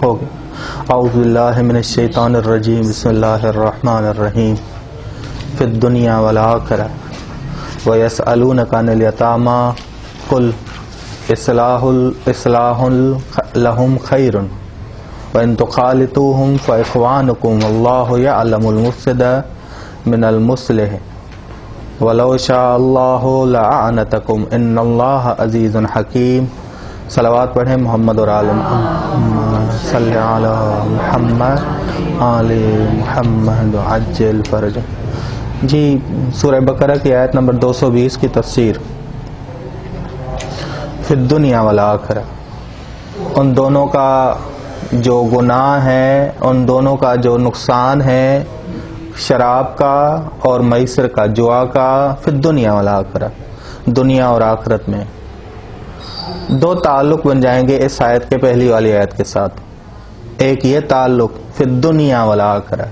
ہو گیا۔ اعوذ باللہ من الشیطان الرجیم، بسم اللہ الرحمن الرحیم۔ فی الدنیا والآخرہ ویسألونک عن الیتامی قل اصلاح لهم خیر وان تخالطوهم فاخوانکم واللہ یعلم المفسد من المصلح ولو شاء اللہ لأعنتکم ان اللہ عزیز حکیم۔ صلوات پڑھیں محمد اور آل محمد، صلی علی محمد آل محمد عجل فرج۔ جی سورہ بقرہ کی آیت نمبر 220 کی تفسیر۔ فی الدنیا والآخرہ، ان دونوں کا جو گناہ ہے، ان دونوں کا جو نقصان ہے، شراب کا اور میسر کا، جوا کا، فی الدنیا والآخرہ، دنیا اور آخرت میں۔ دو تعلق بن جائیں گے اس آیت کے پہلی والی آیت کے ساتھ۔ ایک یہ تعلق فی الدنیا والآخرہ،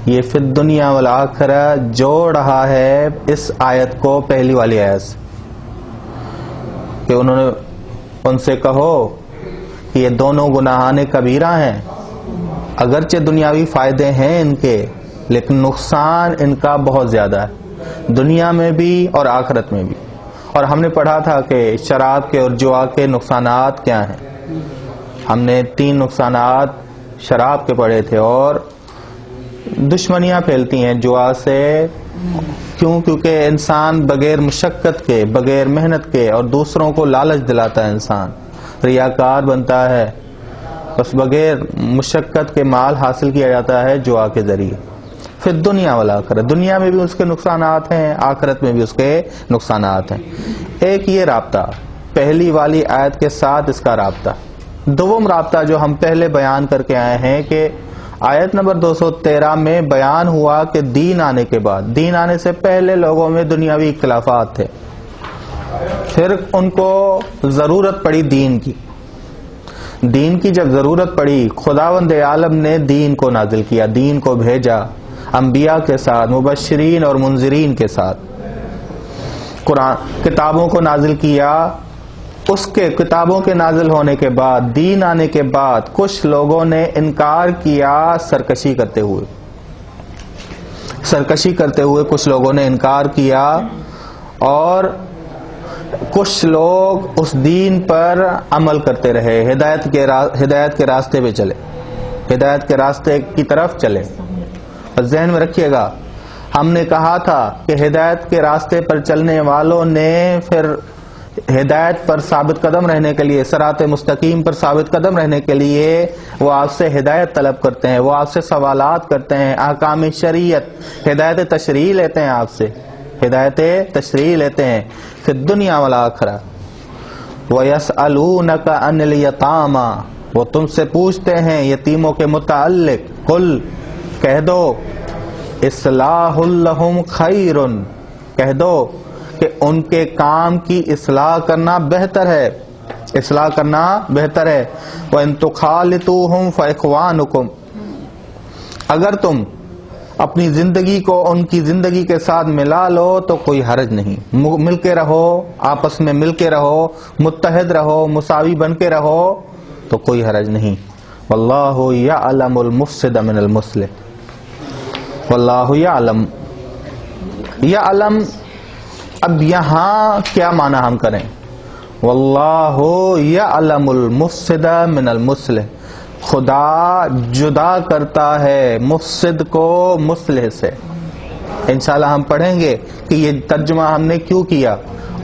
یہ فی الدنیا والآخرہ جوڑ رہا ہے اس آیت کو پہلی والی آیت سے، کہ انہوں نے ان سے کہو کہ یہ دونوں گناہان کبیرہ ہیں، اگرچہ دنیاوی فائدے ہیں ان کے، لیکن نقصان ان کا بہت زیادہ ہے، دنیا میں بھی اور آخرت میں بھی۔ اور ہم نے پڑھا تھا کہ شراب کے اور جوا کے نقصانات کیا ہیں۔ ہم نے 3 نقصانات شراب کے پڑھے تھے، اور دشمنیاں پھیلتی ہیں جوا سے، کیونکہ انسان بغیر مشقت کے، بغیر محنت کے، اور دوسروں کو لالچ دلاتا ہے، انسان ریاکار بنتا ہے، بس بغیر مشقت کے مال حاصل کیا جاتا ہے جوا کے ذریعے۔ پھر دنیا والا آخرت، دنیا میں بھی اس کے نقصانات ہیں، آخرت میں بھی اس کے نقصانات ہیں۔ ایک یہ رابطہ پہلی والی آیت کے ساتھ اس کا رابطہ۔ دوم رابطہ جو ہم پہلے بیان کر کے آئے ہیں کہ آیت نمبر 213 میں بیان ہوا کہ دین آنے کے بعد، دین آنے سے پہلے لوگوں میں دنیاوی اختلافات تھے، پھر ان کو ضرورت پڑی دین کی۔ دین کی جب ضرورت پڑی، خداوند عالم نے دین کو نازل کیا، دین کو بھیجا انبیاء کے ساتھ، مبشرین اور منذرین کے ساتھ، قرآن کتابوں کو نازل کیا۔ اس کے کتابوں کے نازل ہونے کے بعد، دین آنے کے بعد، کچھ لوگوں نے انکار کیا، سرکشی کرتے ہوئے کچھ لوگوں نے انکار کیا، اور کچھ لوگ اس دین پر عمل کرتے رہے، ہدایت کے راستے پہ چلے، ہدایت کے راستے کی طرف چلے۔ اور ذہن میں رکھیے گا، ہم نے کہا تھا کہ ہدایت کے راستے پر چلنے والوں نے پھر ہدایت پر ثابت قدم رہنے کے لیے، صراط مستقیم پر ثابت قدم رہنے کے لیے وہ آپ سے ہدایت طلب کرتے ہیں، وہ آپ سے سوالات کرتے ہیں، احکام شریعت، ہدایت تشریع لیتے ہیں، آپ سے ہدایت تشریع لیتے ہیں۔ فی الدنیا والآخرہ وَيَسْأَلُونَكَ عَنِ الْيَتَامَى، وہ تم سے پوچھتے ہیں یتیموں کے متعلق، قل کہہ دو، اصلاح لہم خیر، کہہ دو کہ ان کے کام کی اصلاح کرنا بہتر ہے، اصلاح کرنا بہتر ہے۔ وَإِن تُخَالِطُوهُمْ فَإِخْوَانُكُمْ، اگر تم اپنی زندگی کو ان کی زندگی کے ساتھ ملا لو تو کوئی حرج نہیں، مل کے رہو، آپس میں مل کے رہو، متحد رہو، مساوی بن کے رہو تو کوئی حرج نہیں۔ واللہ یعلم المفسد من المصلح، واللہ یعلم، یعلم، اب یہاں کیا معنی ہم کریں؟ واللہ یعلم المفسد من المصلح، خدا جدا کرتا ہے مفسد کو مصلح سے۔ انشاءاللہ ہم پڑھیں گے کہ یہ ترجمہ ہم نے کیوں کیا۔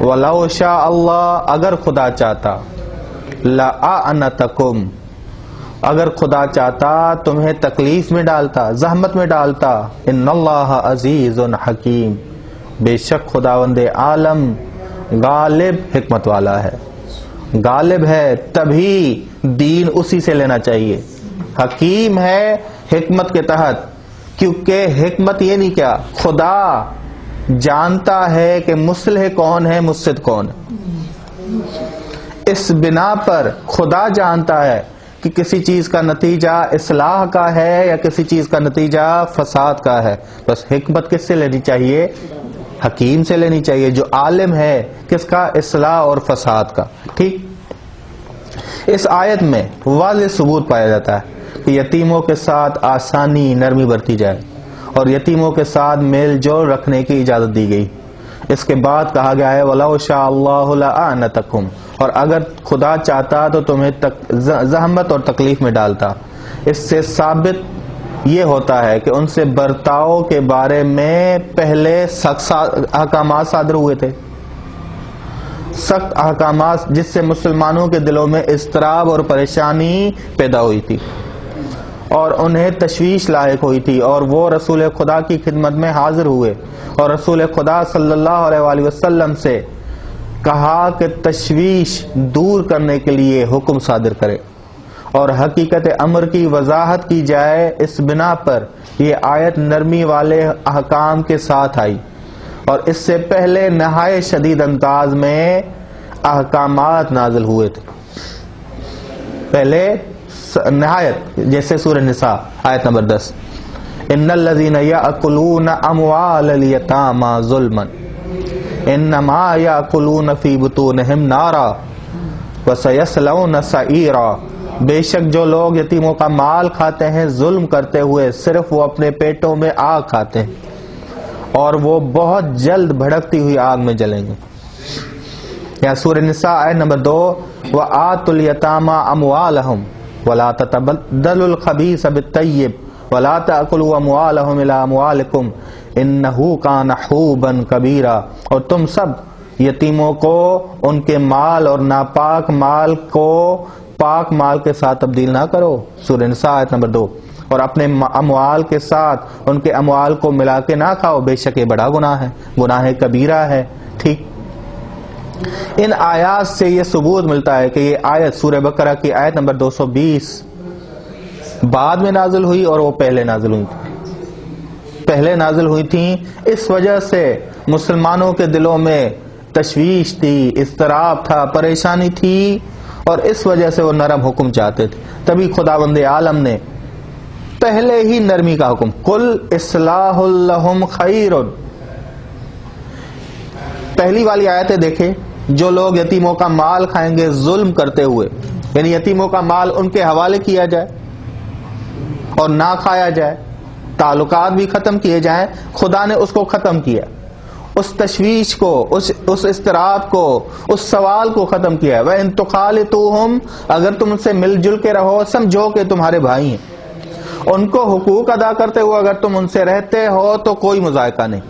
وَلَوْ شَاءَ اللَّهُ، اگر خدا چاہتا، لَأَعْنَتَكُمْ، اگر خدا چاہتا تمہیں تکلیف میں ڈالتا، زحمت میں ڈالتا۔ ان اللہ عزیز حکیم، بے شک خداوند عالم غالب حکمت والا ہے، غالب ہے، تبھی دین اسی سے لینا چاہیے۔ حکیم ہے حکمت کے تحت، کیونکہ حکمت یہ نہیں کیا، خدا جانتا ہے کہ مصلح کون ہے، مفسد کون ہے۔ اس بنا پر خدا جانتا ہے کہ کسی چیز کا نتیجہ اصلاح کا ہے یا کسی چیز کا نتیجہ فساد کا ہے، بس حکمت کس سے لینی چاہیے؟ حکیم سے لینی چاہیے، جو عالم ہے کس کا؟ اصلاح اور فساد کا۔ ٹھیک، اس آیت میں واضح ثبوت پایا جاتا ہے کہ یتیموں کے ساتھ آسانی نرمی برتی جائے اور یتیموں کے ساتھ میل جول رکھنے کی اجازت دی گئی۔ اس کے بعد کہا گیا ہے وَلَوْ شَاءَ اللَّهُ لَأَعْنَتَكُمْ، اور اگر خدا چاہتا تو تمہیں زحمت اور تکلیف میں ڈالتا۔ اس سے ثابت یہ ہوتا ہے کہ ان سے برتاؤ کے بارے میں پہلے سخت احکامات صادر ہوئے تھے، سخت احکامات جس سے مسلمانوں کے دلوں میں اضطراب اور پریشانی پیدا ہوئی تھی اور انہیں تشویش لاحق ہوئی تھی، اور وہ رسول خدا کی خدمت میں حاضر ہوئے اور رسول خدا صلی اللہ علیہ وآلہ وسلم سے کہا کہ تشویش دور کرنے کے لیے حکم صادر کرے اور حقیقت امر کی وضاحت کی جائے۔ اس بنا پر یہ آیت نرمی والے احکام کے ساتھ آئی، اور اس سے پہلے نہایت شدید انداز میں احکامات نازل ہوئے تھے، پہلے نہایت، جیسے سورہ نساء آیت نمبر 10 ان الذین یأکلون اموال الیتامی ظلما انما یأکلون فی بطونہم نارا وسیصلون سعیرا، بے شک جو لوگ یتیموں کا مال کھاتے ہیں ظلم کرتے ہوئے صرف وہ اپنے پیٹوں میں آگ کھاتے ہیں اور وہ بہت جلد بھڑکتی ہوئی آگ میں جلیں گے۔ یا سورہ نساء آیت نمبر 2 وآتوا الیتامی اموالہم ولا تتبدلوا الخبیث بالطیب ولا تأکلوا اموالہم الی اموالکم انہ کان حوبا کبیرا، اور تم سب یتیموں کو ان کے مال اور ناپاک مال کو پاک مال کے ساتھ تبدیل نہ کرو، سورہ نساء آیت نمبر 2، اور اپنے اموال کے ساتھ ان کے اموال کو ملا کے نہ کھاؤ، بے شک یہ بڑا گناہ ہے، گناہ کبیرہ ہے۔ ٹھیک، ان آیات سے یہ ثبوت ملتا ہے کہ یہ آیت سورہ بقرہ کی آیت نمبر 220 بعد میں نازل ہوئی اور وہ پہلے نازل ہوئی تھی، پہلے نازل ہوئی تھیں، اس وجہ سے مسلمانوں کے دلوں میں تشویش تھی، اضطراب تھا، پریشانی تھی، اور اس وجہ سے وہ نرم حکم چاہتے تھے۔ تبھی خداوند عالم نے پہلے ہی نرمی کا حکم، قل اصلاح لہم خیر، پہلی والی آیتیں دیکھیں، جو لوگ یتیموں کا مال کھائیں گے ظلم کرتے ہوئے، یعنی یتیموں کا مال ان کے حوالے کیا جائے اور نہ کھایا جائے، تعلقات بھی ختم کیے جائیں، خدا نے اس کو ختم کیا، اس تشویش کو، اس اضطراب کو، اس سوال کو ختم کیا۔ وَإِن تُخَالِطُوهُمْ، اگر تم ان سے مل جل کے رہو، سمجھو کہ تمہارے بھائی ہیں، ان کو حقوق ادا کرتے ہوئے اگر تم ان سے رہتے ہو تو کوئی مذائقہ نہیں۔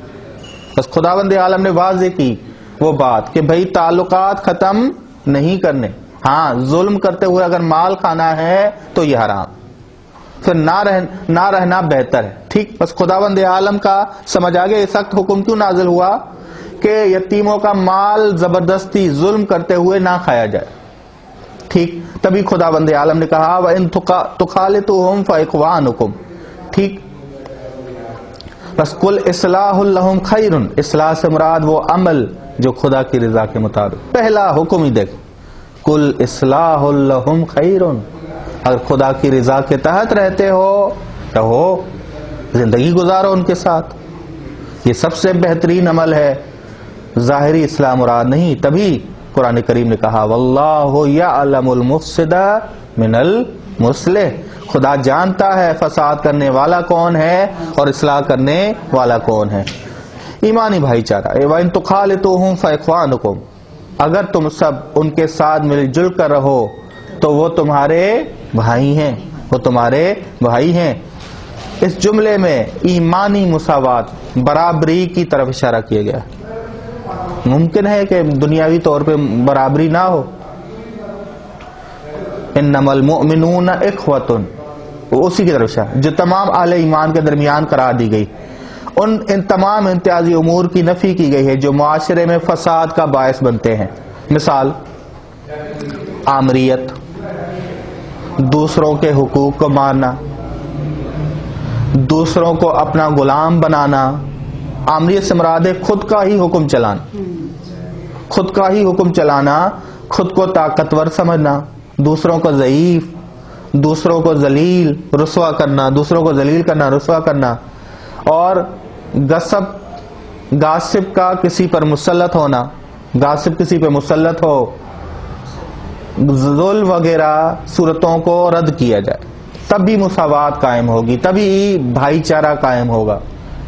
بس خداوند عالم نے واضح کی وہ بات کہ بھئی تعلقات ختم نہیں کرنے، ہاں ظلم کرتے ہوئے اگر مال کھانا ہے تو یہ حرام، پھر نہ رہنا بہتر ہے۔ ٹھیک، بس خداوند عالم کا سمجھ آگے یہ سخت حکم کیوں نازل ہوا کہ یتیموں کا مال زبردستی ظلم کرتے ہوئے نہ کھایا جائے۔ ٹھیک، تبھی خداوند عالم نے کہا وَإِن تُخَالِطُوهُمْ فَإِخْوَانُكُمْ۔ ٹھیک، بس قل اصلاح لہم خیر، اصلاح سے مراد وہ عمل جو خدا کی رضا کے مطابق، پہلا حکم ہی دیکھ، قل اصلاح لہم خیر، اگر خدا کی رضا کے تحت رہتے ہو، رہو، زندگی گزارو ان کے ساتھ، یہ سب سے بہترین عمل ہے، ظاہری اصلاح مراد نہیں۔ تبھی قرآن کریم نے کہا واللہ یعلم المفسد من المصلح، خدا جانتا ہے فساد کرنے والا کون ہے اور اصلاح کرنے والا کون ہے۔ ایمانی بھائی چارہ، وَإِن تُخَالِطُوهُمْ فَإِخْوَانُكُمْ، اگر تم سب ان کے ساتھ مل جل کر رہو تو وہ تمہارے بھائی ہیں، وہ تمہارے بھائی ہیں۔ اس جملے میں ایمانی مساوات، برابری کی طرف اشارہ کیا گیا ہے۔ ممکن ہے کہ دنیاوی طور پہ برابری نہ ہو، انما المؤمنون اخوۃ، اسی کی طرف اشارہ جو تمام اہل ایمان کے درمیان قرار دی گئی، ان تمام امتیازی امور کی نفی کی گئی ہے جو معاشرے میں فساد کا باعث بنتے ہیں۔ مثال آمریت، دوسروں کے حقوق کو مارنا، دوسروں کو اپنا غلام بنانا۔ آمریت سے مراد ہے خود کا ہی حکم چلانا، خود کا ہی حکم چلانا، خود کو طاقتور سمجھنا، دوسروں کو ضعیف، دوسروں کو ذلیل رسوا کرنا، دوسروں کو ذلیل کرنا، رسوا کرنا، اور غاصب کا کسی پر مسلط ہونا، غاصب کسی پہ مسلط ہو، ظلم وغیرہ صورتوں کو رد کیا جائے، تب بھی مساوات قائم ہوگی، تبھی بھائی چارہ قائم ہوگا.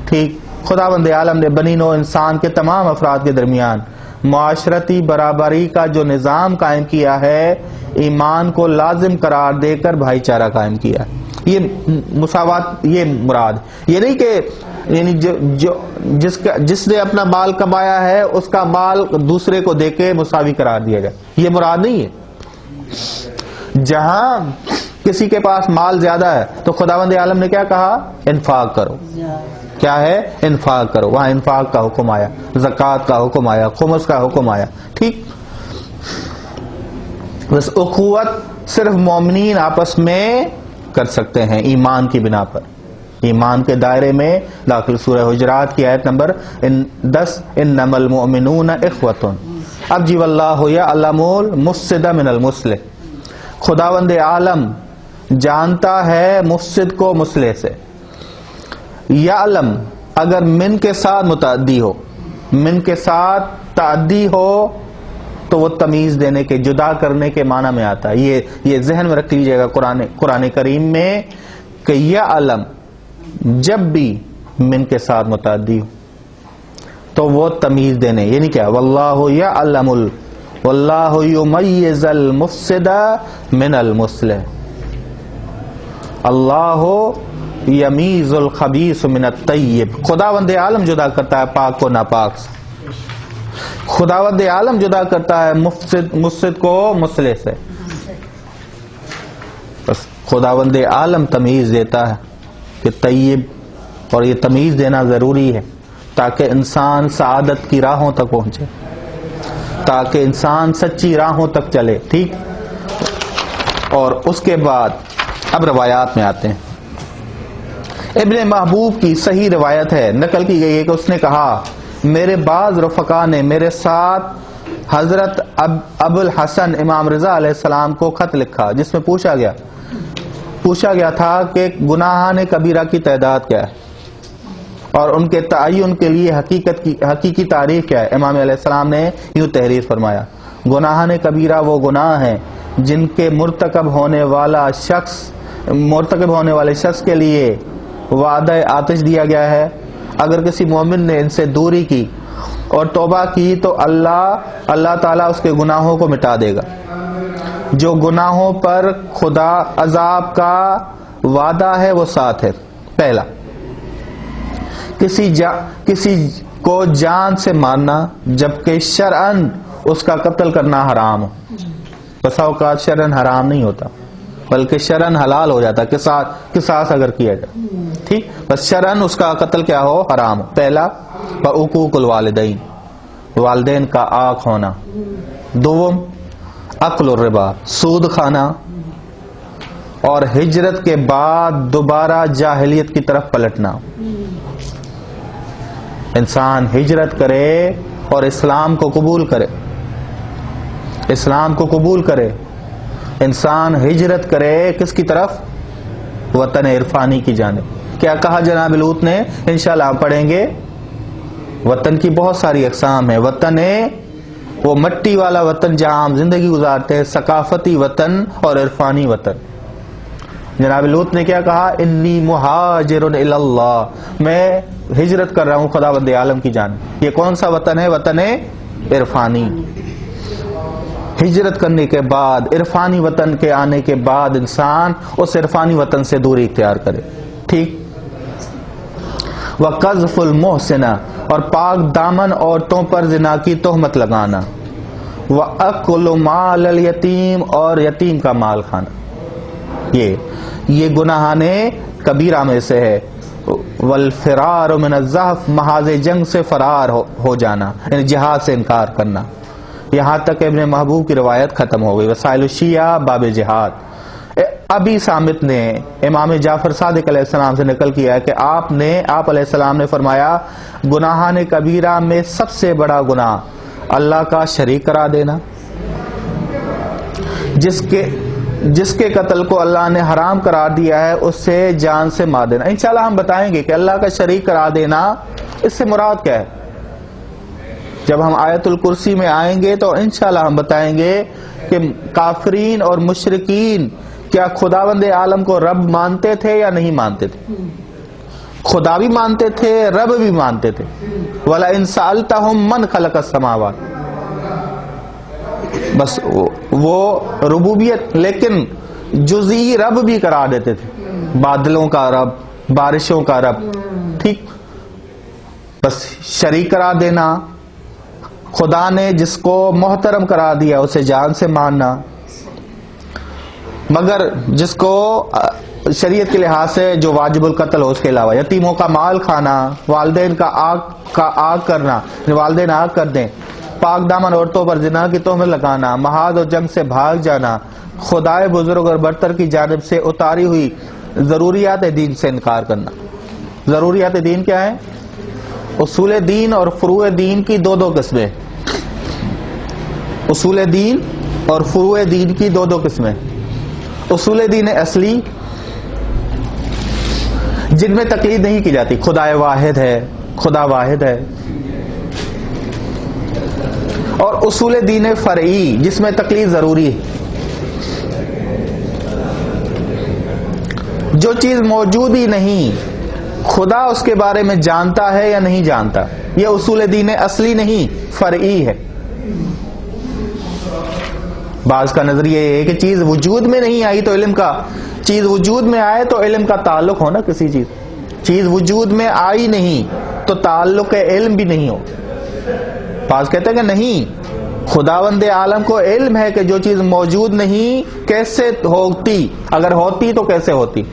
ٹھیک. خداوند عالم نے بنی نوع انسان کے تمام افراد کے درمیان معاشرتی برابری کا جو نظام قائم کیا ہے، ایمان کو لازم قرار دے کر بھائی چارہ قائم کیا. یہ مساوات، یہ مراد یہ نہیں کہ یعنی جس نے اپنا مال کمایا ہے اس کا مال دوسرے کو دے کے مساوی قرار دیا جائے، یہ مراد نہیں ہے. جہاں کسی کے پاس مال زیادہ ہے تو خداوند عالم نے کیا کہا؟ انفاق کرو. کیا ہے؟ انفاق کرو. وہاں انفاق کا حکم آیا، زکوٰۃ کا حکم آیا، خمس کا حکم آیا. ٹھیک. بس اخوت صرف مومنین آپس میں کر سکتے ہیں ایمان کی بنا پر، ایمان کے دائرے میں داخل. سورہ حجرات کی آیت نمبر 10، انما المؤمنون اخوۃ. اب جی واللہ یعلم المفسد من المصلح. خداوند عالم جانتا ہے مفسد کو مصلح سے. یعلم اگر من کے ساتھ متعدی ہو، من کے ساتھ تعدی ہو تو وہ تمیز دینے کے، جدا کرنے کے معنی میں آتا ہے. یہ ذہن میں رکھ لیجئے گا قرآن کریم میں کہ یعلم جب بھی من کے ساتھ متعدی ہو تو وہ تمیز دینے، یعنی کیا؟ واللہ یعلم واللہ یمیز المفسد من المصلح. اللہ یمیز الخبیث من الطیب. خداوند عالم جدا کرتا ہے پاک کو ناپاک سے. خداوند عالم جدا کرتا ہے مفسد کو مصلح سے. بس خداوند عالم تمیز دیتا ہے کہ طیب، اور یہ تمیز دینا ضروری ہے تاکہ انسان سعادت کی راہوں تک پہنچے، تاکہ انسان سچی راہوں تک چلے. ٹھیک. اور اس کے بعد اب روایات میں آتے ہیں. ابن محبوب کی صحیح روایت ہے، نقل کی گئی ہے کہ اس نے کہا میرے بعض رفقا نے میرے ساتھ حضرت ابو الحسن امام رضا علیہ السلام کو خط لکھا جس میں پوچھا گیا تھا کہ گناہان کبیرہ کی تعداد کیا ہے اور ان کے تعین کے لیے حقیقی تعریف کیا ہے. امام علیہ السلام نے یوں تحریر فرمایا، گناہان کبیرہ وہ گناہ ہیں جن کے مرتکب ہونے والے شخص کے لیے وعدہ آتش دیا گیا ہے. اگر کسی مومن نے ان سے دوری کی اور توبہ کی تو اللہ تعالیٰ اس کے گناہوں کو مٹا دے گا. جو گناہوں پر خدا عذاب کا وعدہ ہے وہ 7 ہے. پہلا، کسی کو جان سے مارنا جبکہ شرعاً اس کا قتل کرنا حرام ہو. بسا اوقات شرعاً حرام نہیں ہوتا بلکہ شرعاً حلال ہو جاتا، قصاص اگر کیا جائے. ٹھیک. بس شرعاً اس کا قتل کیا ہو؟ حرام ہو. پہلا، وعقوق الوالدین، والدین کا آنکھ ہونا. دوم، اکل الربا، سود کھانا. اور ہجرت کے بعد دوبارہ جاہلیت کی طرف پلٹنا. انسان ہجرت کرے اور اسلام کو قبول کرے، اسلام کو قبول کرے. انسان ہجرت کرے کس کی طرف؟ وطن عرفانی کی جانب. کیا کہا جناب لوط نے؟ انشاءاللہ ہم پڑھیں گے. وطن کی بہت ساری اقسام ہیں. وطن وہ مٹی والا وطن جہاں ہم زندگی گزارتے ہیں، ثقافتی وطن اور عرفانی وطن. جناب لوط نے کیا کہا؟ انی مہاجر الی اللہ، میں ہجرت کر رہا ہوں خداوند عالم کی جانب. یہ کون سا وطن ہے؟ وطن عرفانی. ہجرت کرنے کے بعد، عرفانی وطن کے آنے کے بعد انسان اس عرفانی وطن سے دوری اختیار کرے. ٹھیک. وقذف المحسنہ، اور پاک دامن عورتوں پر زنا کی تہمت لگانا. واکل مال الیتیم، اور یتیم کا مال کھانا. یہ گناہان کبیرہ میں سے ہے. والفرار من الزحف، محاذ جنگ سے فرار ہو جانا، یعنی جہاد سے انکار کرنا. یہاں تک ابن محبوب کی روایت ختم ہو گئی. وسائل الشیعہ باب جہاد. ابھی سامت نے امام جعفر صادق علیہ السلام سے نقل کیا ہے کہ آپ علیہ السلام نے فرمایا، گناہان کبیرہ میں سب سے بڑا گناہ اللہ کا شریک قرار دینا. جس کے قتل کو اللہ نے حرام قرار دیا ہے اس سے جان سے مار دینا. انشاءاللہ ہم بتائیں گے کہ اللہ کا شریک قرار دینا اس سے مراد کیا ہے. جب ہم آیت الکرسی میں آئیں گے تو انشاءاللہ ہم بتائیں گے کہ کافرین اور مشرکین کیا خداوند عالم کو رب مانتے تھے یا نہیں مانتے تھے؟ خدا بھی مانتے تھے، رب بھی مانتے تھے. وَلَئِن سَأَلْتَهُم مَّنْ خَلَقَ السَّمَاوَاتِ، بس وہ ربوبیت لیکن جزئی رب بھی قرار دیتے تھے، بادلوں کا رب، بارشوں کا رب. ٹھیک، بس شریک قرار دینا. خدا نے جس کو محترم قرار دیا اسے جان سے ماننا، مگر جس کو شریعت کے لحاظ سے جو واجب القتل ہو اس کے علاوہ، یتیموں کا مال کھانا، والدین کا آگ کرنا، والدین آگ کر دیں، پاک دامن عورتوں پر زنا کی تہمت لگانا، محاذ اور جنگ سے بھاگ جانا، خدائے بزرگ اور برتر کی جانب سے اتاری ہوئی ضروریات دین سے انکار کرنا. ضروریات دین کیا ہے؟ اصول دین اور فروع دین کی دو قسمیں. اصول دین اور فروع دین کی دو قسمیں. اصول دین اصلی جن میں تقلید نہیں کی جاتی، خدا واحد ہے، خدا واحد ہے. اور اصول دین فرعی جس میں تقلید ضروری ہے. جو چیز موجود ہی نہیں خدا اس کے بارے میں جانتا ہے یا نہیں جانتا، یہ اصول دین اصلی نہیں، فرعی ہے. بعض کا نظریہ یہ ہے کہ چیز وجود میں نہیں آئی تو علم کا، چیز وجود میں آئے تو علم کا تعلق ہونا کسی چیز وجود میں آئی نہیں تو تعلق علم بھی نہیں ہو. بعض کہتے ہیں کہ نہیں، خداوند عالم کو علم ہے کہ جو چیز موجود نہیں کیسے ہوتی، اگر ہوتی تو کیسے ہوتی.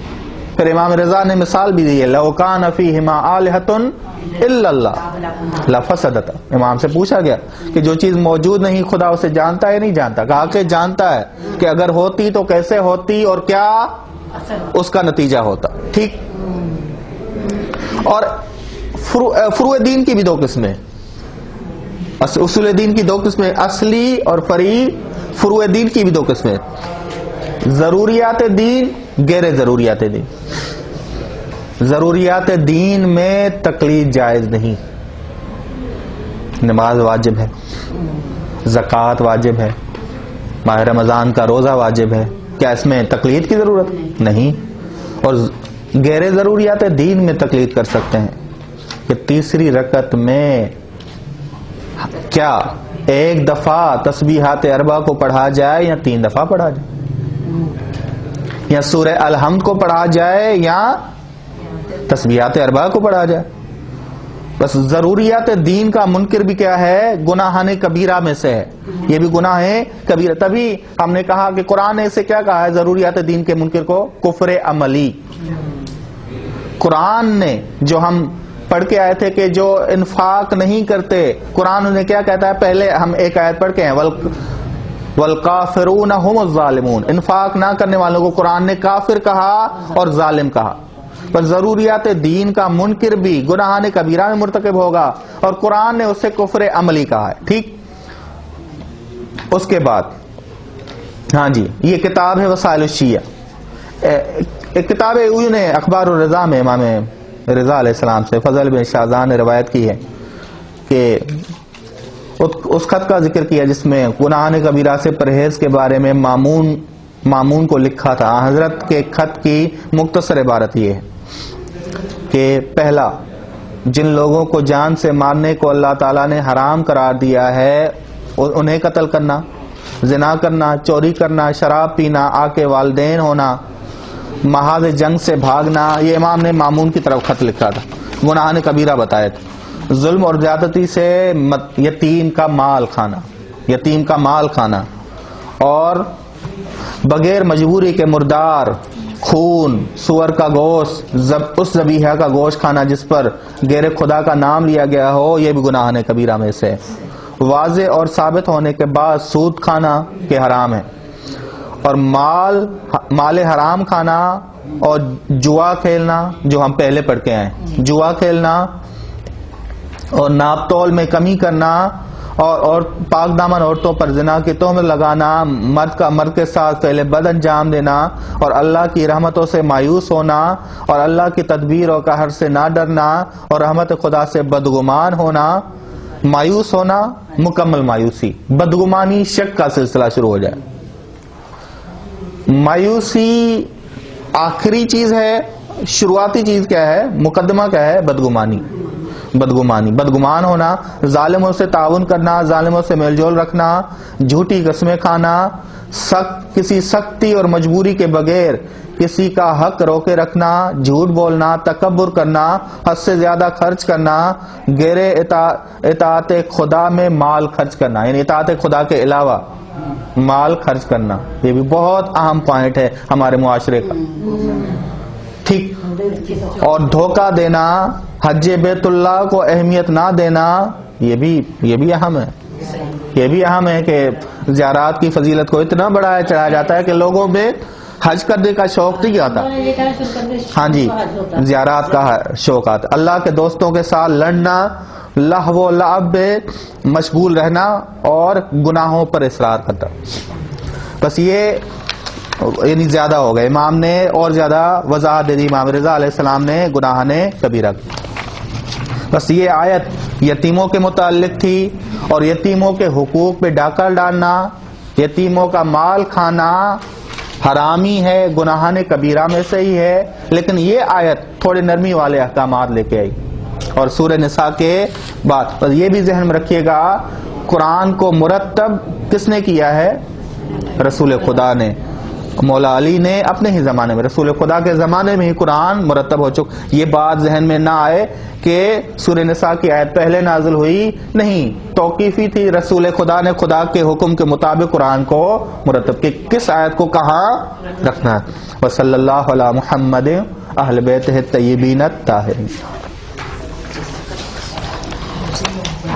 پھر امام رضا نے مثال بھی دی ہے، لو کان فیہما آلہۃ الا اللہ لفسدتا. امام سے پوچھا گیا کہ جو چیز موجود نہیں خدا اسے جانتا ہے نہیں جانتا؟ کہا کہ جانتا ہے کہ اگر ہوتی تو کیسے ہوتی اور کیا اس کا نتیجہ ہوتا. ٹھیک. اور فروع دین کی بھی دو قسمیں، اصول دین کی دو قسمیں، اصلی اور فرعی. فروع دین کی بھی دو قسمیں، ضروریات دین، غیر ضروریات دین. ضروریات دین میں تقلید جائز نہیں. نماز واجب ہے، زکوٰۃ واجب ہے، ماہ رمضان کا روزہ واجب ہے، کیا اس میں تقلید کی ضرورت نہیں؟ اور غیر ضروریات دین میں تقلید کر سکتے ہیں کہ تیسری رکعت میں کیا ایک دفعہ تسبیحات اربع کو پڑھا جائے یا 3 دفعہ پڑھا جائے، یا سورہ الحمد کو پڑھا جائے یا تسبیحات اربع کو پڑھا جائے. بس ضروریات دین کا منکر بھی کیا ہے؟ گناہان کبیرہ میں سے ہے. یہ بھی گناہ ہے کبیرہ. تبھی ہم نے کہا کہ قرآن نے اسے کیا کہا ہے ضروریات دین کے منکر کو؟ کفر عملی. قرآن نے جو ہم پڑھ کے آئے تھے کہ جو انفاق نہیں کرتے، قرآن نے کیا کہتا ہے؟ پہلے ہم ایک آیت پڑھ کے ہیں، والکافرون هم الظالمون. انفاق نہ کرنے والوں کو قرآن نے کافر کہا اور ظالم کہا. پر ضروریات دین کا منکر بھی گناہان کبیرہ میں مرتکب ہوگا اور قرآن نے اسے کفر عملی کہا ہے. ٹھیک. اس کے بعد ہاں جی، یہ کتاب ہے وسائل الشیعہ. ایک کتاب عیون اخبار الرضا میں امام رضا علیہ السلام سے فضل بن شاذان نے روایت کی ہے کہ اس خط کا ذکر کیا جس میں گناہان کبیرہ سے پرہیز کے بارے میں مامون کو لکھا تھا. حضرت کے خط کی مختصر عبارت یہ ہے کہ پہلا، جن لوگوں کو جان سے مارنے کو اللہ تعالیٰ نے حرام قرار دیا ہے انہیں قتل کرنا، زنا کرنا، چوری کرنا، شراب پینا، آکے والدین ہونا، محاذ جنگ سے بھاگنا. یہ امام نے مامون کی طرف خط لکھا تھا، گناہان کبیرہ بتائے تھے. ظلم اور زیادتی سے یتیم کا مال کھانا اور بغیر مجبوری کے مردار، خون، سور کا گوشت، اس ذبیحہ کا گوشت کھانا جس پر غیر خدا کا نام لیا گیا ہو، یہ بھی گناہان کبیرہ میں سے. واضح اور ثابت ہونے کے بعد سود کھانا کہ حرام ہے، اور مال حرام کھانا اور جوا کھیلنا جو ہم پہلے پڑھ کے آئے، جوا کھیلنا اور ناپ تول میں کمی کرنا اور پاک دامن عورتوں پر زنا کی تہمت لگانا، مرد کے ساتھ فعل بد انجام دینا اور اللہ کی رحمتوں سے مایوس ہونا اور اللہ کی تدبیر اور قہر سے نہ ڈرنا اور رحمت خدا سے بدگمان ہونا، مایوس ہونا مکمل مایوسی، بدگمانی شک کا سلسلہ شروع ہو جائے. مایوسی آخری چیز ہے، شروعاتی چیز کیا ہے، مقدمہ کیا ہے، بدگمانی. بدگمان ہونا، ظالموں سے تعاون کرنا، ظالموں سے میل جول رکھنا، جھوٹی قسمیں کھانا، کسی سختی اور مجبوری کے بغیر کسی کا حق روکے رکھنا، جھوٹ بولنا، تکبر کرنا، حد سے زیادہ خرچ کرنا، غیر اطاعت خدا میں مال خرچ کرنا، یعنی اطاعت خدا کے علاوہ مال خرچ کرنا. یہ بھی بہت اہم پوائنٹ ہے ہمارے معاشرے کا. ٹھیک. اور دھوکہ دینا، حج بیت اللہ کو اہمیت نہ دینا، یہ بھی اہم ہے. یہ بھی اہم ہے کہ زیارات کی فضیلت کو اتنا بڑھایا چڑھایا جاتا ہے کہ لوگوں میں حج کرنے کا شوق نہیں آتا. ہاں جی، زیارات کا شوق آتا. اللہ کے دوستوں کے ساتھ لڑنا، لہو و لعب میں مشغول رہنا اور گناہوں پر اصرار کرنا. بس یہ یعنی زیادہ ہو گئے. امام نے اور زیادہ وضاحت دے دی، امام رضا علیہ السلام نے گناہ کبیرہ. بس یہ آیت یتیموں کے متعلق تھی اور یتیموں کے حقوق پہ ڈاکہ ڈالنا، یتیموں کا مال کھانا حرامی ہے، گناہ کبیرہ میں سے ہی ہے. لیکن یہ آیت تھوڑے نرمی والے احکامات لے کے آئی. اور سورہ نساء کے بعد پر یہ بھی ذہن میں رکھیے گا، قرآن کو مرتب کس نے کیا ہے؟ رسول خدا نے. مولا علی نے اپنے ہی زمانے میں، رسول خدا کے زمانے میں ہی قرآن مرتب ہو چکا. یہ بات ذہن میں نہ آئے کہ سورہ نساء کی آیت پہلے نازل ہوئی، نہیں، توقیفی تھی. رسول خدا نے خدا کے حکم کے مطابق قرآن کو مرتب کہ کس آیت کو کہاں رکھنا ہے. وصلی اللہ علی محمد اہل بیتہ الطیبین الطاہرین.